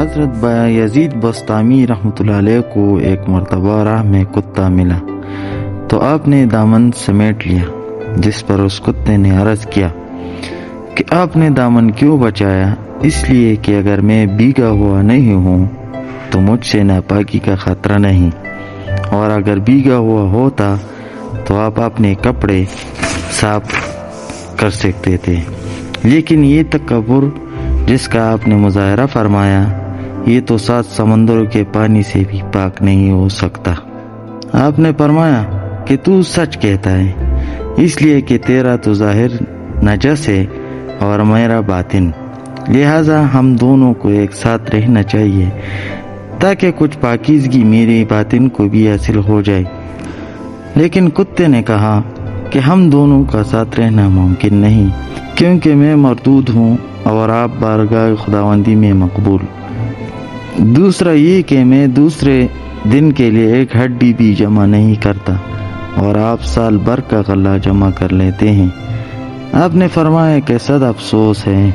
حضرت یزید بسطامی رحمۃ اللہ علیہ کو ایک مرتبہ راہ میں کتا ملا تو آپ نے دامن سمیٹ لیا، جس پر اس کتے نے عرض کیا کہ آپ نے دامن کیوں بچایا؟ اس لیے کہ اگر میں بھیگا ہوا نہیں ہوں تو مجھ سے ناپاکی کا خطرہ نہیں، اور اگر بھیگا ہوا ہوتا تو آپ اپنے کپڑے صاف کر سکتے تھے، لیکن یہ تکبر جس کا آپ نے مظاہرہ فرمایا یہ تو 7 سمندروں کے پانی سے بھی پاک نہیں ہو سکتا۔ آپ نے فرمایا کہ تو سچ کہتا ہے، اس لیے کہ تیرا تو ظاہر نجس ہے اور میرا باطن، لہٰذا ہم دونوں کو ایک ساتھ رہنا چاہیے تاکہ کچھ پاکیزگی میرے باطن کو بھی حاصل ہو جائے۔ لیکن کتے نے کہا کہ ہم دونوں کا ساتھ رہنا ممکن نہیں، کیونکہ میں مردود ہوں اور آپ بارگاہ خداوندی میں مقبول، دوسرا یہ کہ میں دوسرے دن کے لیے ایک ہڈی بھی جمع نہیں کرتا اور آپ سال بھر کا غلہ جمع کر لیتے ہیں۔ آپ نے فرمایا کہ صد افسوس ہے،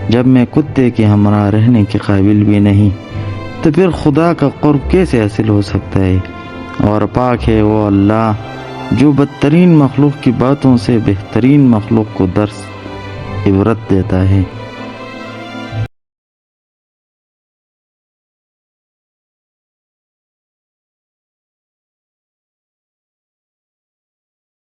جب میں کتے کے ہمراہ رہنے کے قابل بھی نہیں تو پھر خدا کا قرب کیسے حاصل ہو سکتا ہے؟ اور پاک ہے وہ اللہ جو بدترین مخلوق کی باتوں سے بہترین مخلوق کو درس عبرت دیتا ہے۔